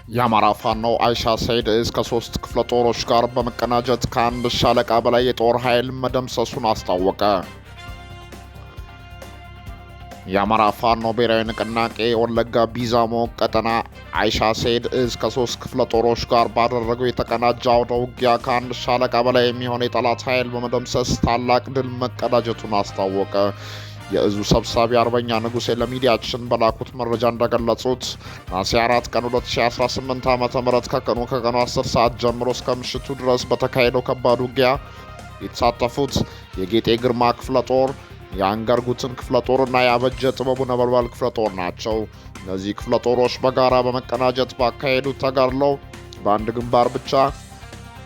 የአማራ ፋኖ አይሻ ሰይድ እስከ 3 ክፍለ ጦሮች ጋር በመቀናጀት ከአንድ ሻለቃ በላይ የጦር ኃይል መደምሰሱን አስታወቀ። የአማራ ፋኖ ብሔራዊ ንቅናቄ ወለጋ ቢዛሞ ቀጠና አይሻ ሰይድ እስከ 3 ክፍለ ጦሮች ጋር ባደረገው የተቀናጀ አውደ ውጊያ ከአንድ ሻለቃ በላይ የሚሆን የጠላት ኃይል በመደምሰስ ታላቅ ድል መቀዳጀቱን አስታወቀ። የእዙ ሰብሳቢ አርበኛ ንጉሴ ለሚዲያችን በላኩት መረጃ እንደገለጹት ነሐሴ 4 ቀን 2018 ዓ.ም ከቀኑ 10 ሰዓት ጀምሮ እስከ ምሽቱ ድረስ በተካሄደው ከባድ ውጊያ የተሳተፉት የጌጤ ግርማ ክፍለ ጦር፣ የአንገርጉትን ክፍለ ጦርና የአበጀ ጥበቡ ነበልባል ክፍለ ጦር ናቸው። እነዚህ ክፍለ ጦሮች በጋራ በመቀናጀት ባካሄዱት ተጋድሎ በአንድ ግንባር ብቻ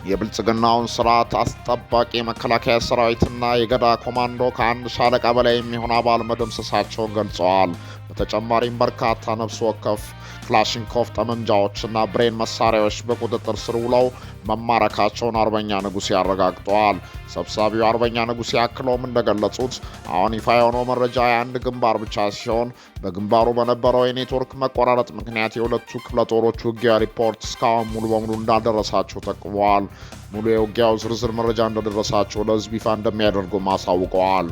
የብልጽግናውን ስርዓት አስጠባቂ መከላከያ ሰራዊትና የገዳ ኮማንዶ ከአንድ ሻለቃ በላይ የሚሆን አባል መደምሰሳቸውን ገልጸዋል። በተጨማሪም በርካታ ነፍስ ወከፍ ክላሽንኮቭ ጠመንጃዎችና ብሬን መሳሪያዎች በቁጥጥር ስር ውለው መማረካቸውን አርበኛ ንጉሴ አረጋግጠዋል። ሰብሳቢው አርበኛ ንጉሴ አክለውም እንደገለጹት አሁን ይፋ የሆነው መረጃ የአንድ ግንባር ብቻ ሲሆን በግንባሩ በነበረው የኔትወርክ መቆራረጥ ምክንያት የሁለቱ ክፍለ ጦሮች ውጊያ ሪፖርት እስካሁን ሙሉ በሙሉ እንዳልደረሳቸው ጠቁመዋል። ሙሉ የውጊያው ዝርዝር መረጃ እንደደረሳቸው ለሕዝብ ይፋ እንደሚያደርጉም አሳውቀዋል።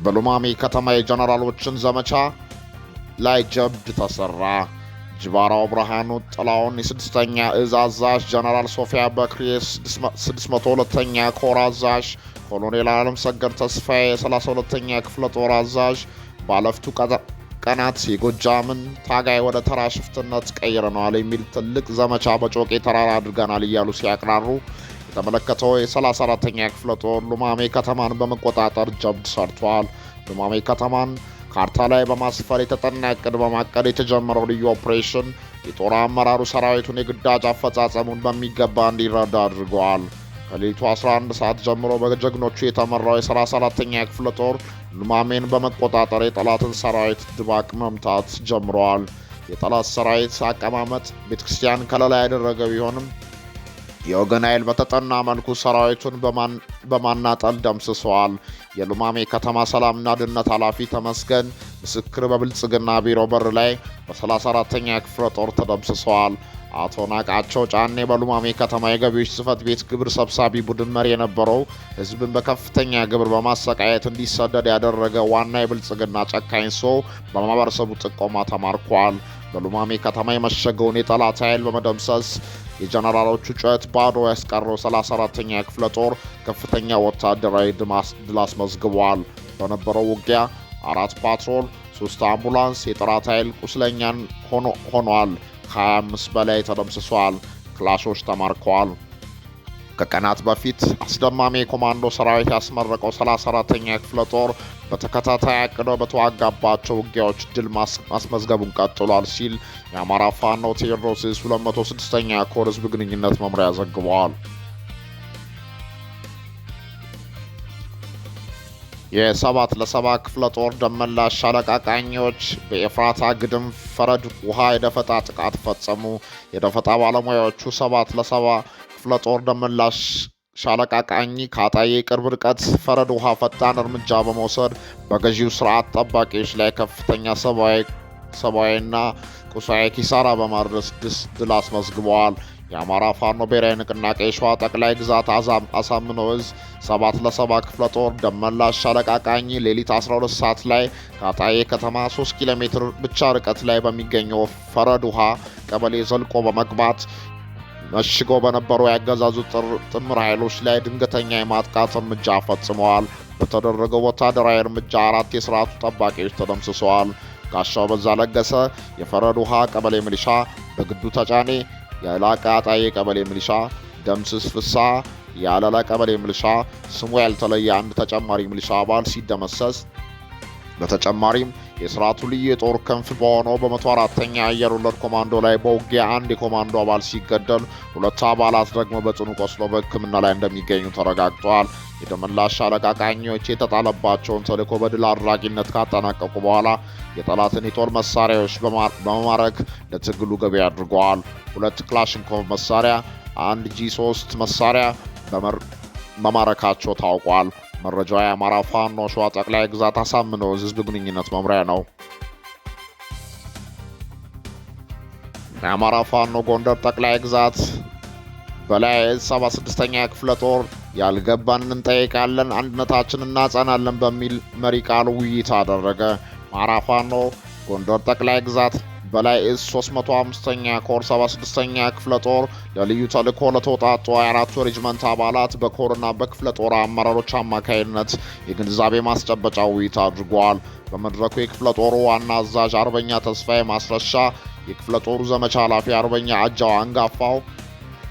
በሉማሜ ከተማ የጀነራሎችን ዘመቻ ላይ ጀብድ ተሰራ። ጅባራው ብርሃኑ ጥላውን የ6ኛ እዝ አዛዥ፣ ጀነራል ሶፊያ በክሪ 602ኛ ኮር አዛዥ፣ ኮሎኔል አለም ሰገድ ተስፋዬ የ32ኛ ክፍለ ጦር አዛዥ ባለፍቱ ቀናት የጎጃምን ታጋይ ወደ ተራ ሽፍትነት ቀይረነዋል የሚል ትልቅ ዘመቻ በጮቄ ተራራ አድርገናል እያሉ ሲያቅራሩ የተመለከተው የ34ኛ ክፍለ ጦር ሉማሜ ከተማን በመቆጣጠር ጀብድ ሰርቷል። ሉማሜ ከተማን ካርታ ላይ በማስፈር የተጠና እቅድ በማቀድ የተጀመረው ልዩ ኦፕሬሽን የጦር አመራሩ ሰራዊቱን የግዳጅ አፈጻጸሙን በሚገባ እንዲረዳ አድርገዋል። ከሌሊቱ 11 ሰዓት ጀምሮ በጀግኖቹ የተመራው የ34ኛ ክፍለ ጦር ሉማሜን በመቆጣጠር የጠላትን ሰራዊት ድባቅ መምታት ጀምረዋል። የጠላት ሰራዊት አቀማመጥ ቤተክርስቲያን ከለላ ያደረገ ቢሆንም የወገን ኃይል በተጠና መልኩ ሰራዊቱን በማናጠል ደምስሰዋል። የሉማሜ ከተማ ሰላምና ደህንነት ኃላፊ ተመስገን ምስክር በብልጽግና ቢሮ በር ላይ በ34ኛ ክፍለ ጦር ተደምስሰዋል። አቶ ናቃቸው ጫኔ በሉማሜ ከተማ የገቢዎች ጽሕፈት ቤት ግብር ሰብሳቢ ቡድን መሪ የነበረው ሕዝብን በከፍተኛ ግብር በማሰቃየት እንዲሰደድ ያደረገ ዋና የብልጽግና ጨካኝ ሰው በማህበረሰቡ ጥቆማ ተማርኳል። በሉማሜ ከተማ የመሸገውን የጠላት ኃይል በመደምሰስ የጀነራሎቹ ጩኸት ባዶ ያስቀረው 34ኛ ክፍለ ጦር ከፍተኛ ወታደራዊ ድል አስመዝግቧል። በነበረው ውጊያ 4 ፓትሮል፣ 3 አምቡላንስ፣ የጠላት ኃይል ቁስለኛን ሆኗል። ከ25 በላይ ተደምስሷል። ክላሾች ተማርከዋል። ከቀናት በፊት አስደማሚ የኮማንዶ ሰራዊት ያስመረቀው 34ኛ ክፍለ ጦር በተከታታይ አቅደው በተዋጋባቸው ውጊያዎች ድል ማስመዝገቡን ቀጥሏል ሲል የአማራ ፋኖ ቴዎድሮስ 206ኛ ኮር ህዝብ ግንኙነት መምሪያ ዘግቧል። የ7 ለ7 ክፍለ ጦር ደመላሽ ሻለቃ ቃኞች በኤፍራታ ግድም ፈረድ ውሃ የደፈጣ ጥቃት ፈጸሙ። የደፈጣ ባለሙያዎቹ 7 ለ7 ክፍለ ጦር ደመላሽ ሻለቃ ቃኝ ከአጣዬ ቅርብ ርቀት ፈረድ ውሃ ፈጣን እርምጃ በመውሰድ በገዢው ስርዓት ጠባቂዎች ላይ ከፍተኛ ሰብአዊና ቁሳዊ ኪሳራ በማድረስ ድል አስመዝግበዋል። የአማራ ፋኖ ብሔራዊ ንቅናቄ ሸዋ ጠቅላይ ግዛት አሳምነው እዝ 7 ለ7 ክፍለ ጦር ደመላሽ ሻለቃ ቃኝ ሌሊት 12 ሰዓት ላይ ከአጣዬ ከተማ 3 ኪሎ ሜትር ብቻ ርቀት ላይ በሚገኘው ፈረድ ውሃ ቀበሌ ዘልቆ በመግባት መሽገው በነበሩ ያገዛዙ ጥምር ኃይሎች ላይ ድንገተኛ የማጥቃት እርምጃ ፈጽመዋል። በተደረገው ወታደራዊ እርምጃ 4 የስርዓቱ ጠባቂዎች ተደምስሰዋል። ጋሻው በዛ ለገሰ የፈረድ ውሃ ቀበሌ ሚሊሻ፣ በግዱ ተጫኔ የላቃ አጣዬ ቀበሌ ሚሊሻ፣ ደምስስ ፍሳ የአለላ ቀበሌ ሚሊሻ፣ ስሙ ያልተለየ አንድ ተጨማሪ ሚሊሻ አባል ሲደመሰስ፣ በተጨማሪም የስርዓቱ ልዩ የጦር ክንፍ በሆነው በ104ኛ አየር ወለድ ኮማንዶ ላይ በውጊያ አንድ የኮማንዶ አባል ሲገደል 2 አባላት ደግሞ በጽኑ ቆስሎ በሕክምና ላይ እንደሚገኙ ተረጋግጧል። የደመላሽ ሻለቃ ቃኞች የተጣለባቸውን ተልዕኮ በድል አድራጊነት ካጠናቀቁ በኋላ የጠላትን የጦር መሳሪያዎች በመማረክ ለትግሉ ገቢ አድርገዋል። 2 ክላሽንኮቭ መሳሪያ፣ 1 G3 መሳሪያ መማረካቸው ታውቋል። መረጃው የአማራ ፋኖ ሸዋ ጠቅላይ ግዛት አሳምነው ህዝብ ግንኙነት መምሪያ ነው። የአማራ ፋኖ ጎንደር ጠቅላይ ግዛት በላይ 76ኛ ክፍለ ጦር ያልገባንን እንጠይቃለን፣ አንድነታችንን እናጸናለን በሚል መሪ ቃል ውይይት አደረገ። አማራ ፋኖ ጎንደር ጠቅላይ ግዛት በላይ 305ኛ ኮር 76ኛ ክፍለ ጦር ለልዩ ተልእኮ ለተውጣጡ 24 ሬጅመንት አባላት በኮርና በክፍለ ጦር አመራሮች አማካይነት የግንዛቤ ማስጨበጫ ውይይት አድርጓል። በመድረኩ የክፍለ ጦሩ ዋና አዛዥ አርበኛ ተስፋዬ ማስረሻ፣ የክፍለ ጦሩ ዘመቻ ኃላፊ አርበኛ አጃው አንጋፋው፣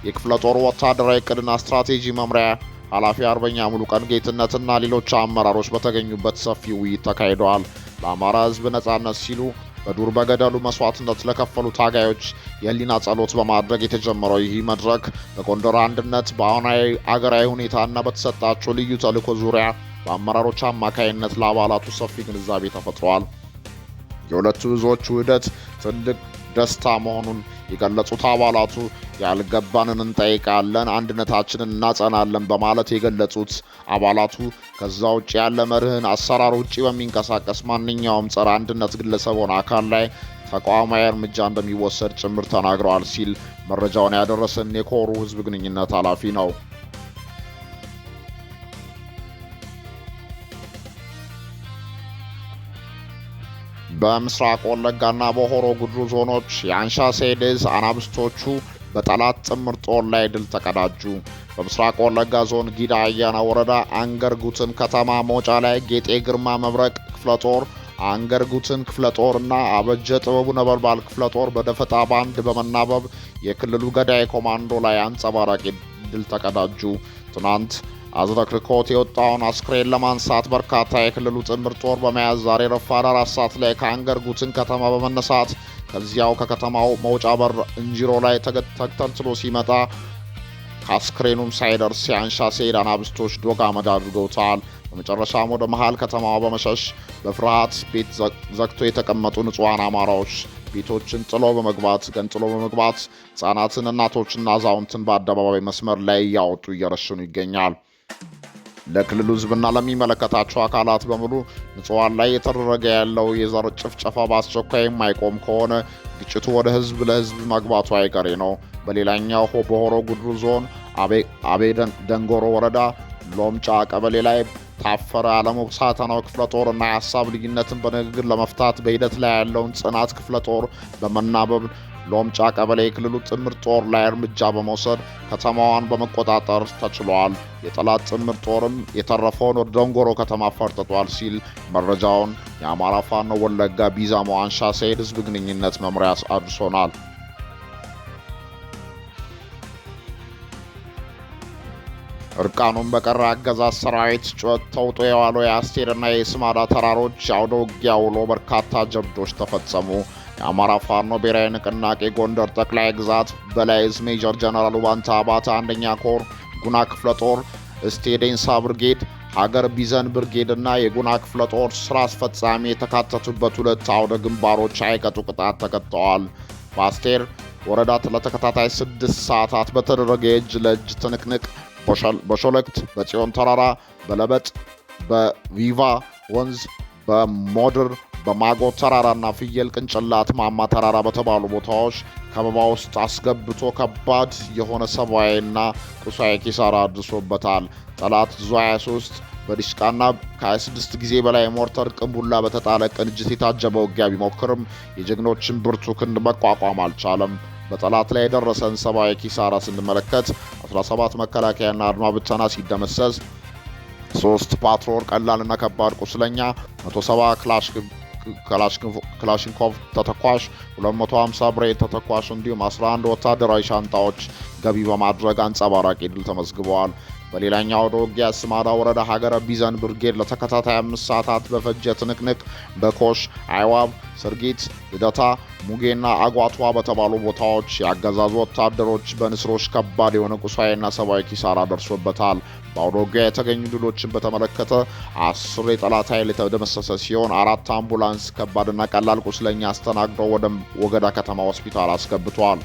የክፍለ ጦሩ ወታደራዊ ዕቅድና ስትራቴጂ መምሪያ ኃላፊ አርበኛ ሙሉቀን ጌትነትና ሌሎች አመራሮች በተገኙበት ሰፊ ውይይት ተካሂደዋል። ለአማራ ሕዝብ ነጻነት ሲሉ በዱር በገደሉ መስዋዕትነት ለከፈሉ ታጋዮች የህሊና ጸሎት በማድረግ የተጀመረው ይህ መድረክ በጎንደር አንድነት በአሁናዊ አገራዊ ሁኔታና በተሰጣቸው ልዩ ተልእኮ ዙሪያ በአመራሮች አማካይነት ለአባላቱ ሰፊ ግንዛቤ ተፈጥሯል። የሁለቱ ህዝቦች ውህደት ትልቅ ደስታ መሆኑን የገለጹት አባላቱ ያልገባንን እንጠይቃለን፣ አንድነታችንን እናጸናለን በማለት የገለጹት አባላቱ ከዛ ውጭ ያለ መርህን አሰራር ውጭ በሚንቀሳቀስ ማንኛውም ጸረ አንድነት ግለሰብ ሆነ አካል ላይ ተቋማዊ እርምጃ እንደሚወሰድ ጭምር ተናግረዋል ሲል መረጃውን ያደረሰን የኮሩ ህዝብ ግንኙነት ኃላፊ ነው። በምስራቅ ወለጋና በሆሮ ጉድሩ ዞኖች የአንሻ ሴዴዝ አናብስቶቹ በጠላት ጥምር ጦር ላይ ድል ተቀዳጁ። በምስራቅ ወለጋ ዞን ጊዳ አያና ወረዳ አንገርጉትን ከተማ መውጫ ላይ ጌጤ ግርማ መብረቅ ክፍለ ጦር፣ አንገርጉትን ክፍለ ጦር እና አበጀ ጥበቡ ነበልባል ክፍለ ጦር በደፈጣ ባንድ በመናበብ የክልሉ ገዳይ ኮማንዶ ላይ አንጸባራቂ ድል ተቀዳጁ። ትናንት አዝረክርኮት የወጣውን አስክሬን ለማንሳት በርካታ የክልሉ ጥምር ጦር በመያዝ ዛሬ ረፋድ 4 ሰዓት ላይ ከአንገርጉትን ከተማ በመነሳት ከዚያው ከከተማው መውጫ በር እንጂሮ ላይ ተተልትሎ ሲመጣ ከአስክሬኑም ሳይደርስ የአንሻ ሴድ አናብስቶች ዶግ አመድ አድርገውታል። በመጨረሻም ወደ መሃል ከተማዋ በመሸሽ በፍርሃት ቤት ዘግቶ የተቀመጡ ንጹሐን አማራዎች ቤቶችን ገንጥሎ በመግባት ሕፃናትን፣ እናቶችና አዛውንትን በአደባባይ መስመር ላይ እያወጡ እየረሸኑ ይገኛል። ለክልሉ ሕዝብና ለሚመለከታቸው አካላት በሙሉ ንጹሐን ላይ የተደረገ ያለው የዘር ጭፍጨፋ በአስቸኳይ የማይቆም ከሆነ ግጭቱ ወደ ሕዝብ ለሕዝብ መግባቱ አይቀሬ ነው። በሌላኛው በሆሮ ጉድሩ ዞን አቤ ደንጎሮ ወረዳ ሎምጫ ቀበሌ ላይ ታፈረ አለሙ ሳተናው ክፍለ ጦር እና የሀሳብ ልዩነትን በንግግር ለመፍታት በሂደት ላይ ያለውን ጽናት ክፍለ ጦር በመናበብ ሎምጫ ቀበሌ የክልሉ ጥምር ጦር ላይ እርምጃ በመውሰድ ከተማዋን በመቆጣጠር ተችሏል። የጠላት ጥምር ጦርም የተረፈውን ወደ ደንጎሮ ከተማ ፈርጥጧል ሲል መረጃውን የአማራ ፋኖ ወለጋ ቢዛሞ አንሻ ሴድ ህዝብ ግንኙነት መምሪያ አድርሶናል። እርቃኑን በቀረ አገዛዝ ሰራዊት ጩኸት ተውጦ የዋለው የአስቴርና የስማዳ ተራሮች አውደ ውጊያ ውሎ በርካታ ጀብዶች ተፈጸሙ። የአማራ ፋኖ ብሔራዊ ንቅናቄ ጎንደር ጠቅላይ ግዛት በላይ ዕዝ ሜጀር ጀነራል ባንታ አባተ አንደኛ ኮር ጉና ክፍለ ጦር እስቴ ዴንሳ ብርጌድ፣ ሀገር ቢዘን ብርጌድ እና የጉና ክፍለ ጦር ስራ አስፈጻሚ የተካተቱበት 2 አውደ ግንባሮች አይቀጡ ቅጣት ተቀጥተዋል። በአስቴር ወረዳ ለተከታታይ 6 ሰዓታት በተደረገ የእጅ ለእጅ ትንቅንቅ በሾለክት፣ በጽዮን ተራራ፣ በለበጥ፣ በቪቫ ወንዝ፣ በሞድር፣ በማጎ ተራራና ፍየል ቅንጭላት ማማ ተራራ በተባሉ ቦታዎች ከበባ ውስጥ አስገብቶ ከባድ የሆነ ሰብአዊና ቁሳዊ ኪሳራ አድርሶበታል። ጠላት ዙ 23 በዲሽቃና ከ26 ጊዜ በላይ ሞርተር ቅንቡላ በተጣለ ቅንጅት የታጀበ ውጊያ ቢሞክርም የጀግኖችን ብርቱ ክንድ መቋቋም አልቻለም። በጠላት ላይ የደረሰን ሰብአዊ ኪሳራ ስንመለከት 17 መከላከያና አድማ ብተና ሲደመሰስ 3 ፓትሮል ቀላልና ከባድ ቁስለኛ፣ 170 ክላሽንኮቭ ተተኳሽ፣ 250 ብሬድ ተተኳሽ እንዲሁም 11 ወታደራዊ ሻንጣዎች ገቢ በማድረግ አንጸባራቂ ድል ተመዝግበዋል። በሌላኛው ወደ ውጊያ ስማዳ ወረዳ ሀገረ ቢዘን ብርጌድ ለተከታታይ 5 ሰዓታት በፈጀ ትንቅንቅ በኮሽ፣ አይዋብ፣ ስርጊት፣ ልደታ፣ ሙጌና አጓቷ በተባሉ ቦታዎች የአገዛዙ ወታደሮች በንስሮች ከባድ የሆነ ቁሳዊና ሰብአዊ ኪሳራ ደርሶበታል። በአውደ ውጊያ የተገኙ ድሎችን በተመለከተ 10 የጠላት ኃይል የተደመሰሰ ሲሆን 4 አምቡላንስ ከባድና ቀላል ቁስለኛ አስተናግደው ወደ ወገዳ ከተማ ሆስፒታል አስገብቷል።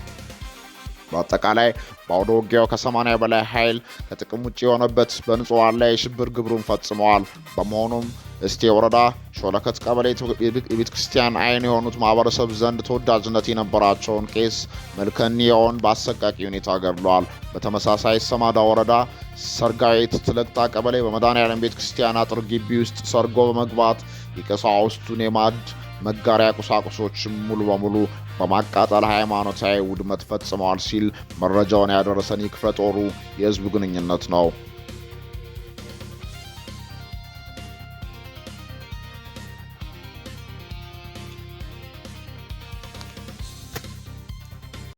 በአጠቃላይ በአውደ ውጊያው ከ80 በላይ ኃይል ከጥቅም ውጭ የሆነበት በንጹሃን ላይ የሽብር ግብሩን ፈጽመዋል። በመሆኑም እስቴ ወረዳ ሾለከት ቀበሌ የቤተ ክርስቲያን አይን የሆኑት ማህበረሰብ ዘንድ ተወዳጅነት የነበራቸውን ቄስ መልከኒያውን በአሰቃቂ ሁኔታ ገድለዋል። በተመሳሳይ ሰማዳ ወረዳ ሰርጋዊት ትለቅጣ ቀበሌ በመድኃኔዓለም ቤተ ክርስቲያን አጥር ግቢ ውስጥ ሰርጎ በመግባት የቀሳውስቱን የማዕድ መጋሪያ ቁሳቁሶች ሙሉ በሙሉ በማቃጠል ሃይማኖታዊ ውድመት ፈጽመዋል ሲል መረጃውን ያደረሰን የክፍለ ጦሩ የህዝብ ግንኙነት ነው።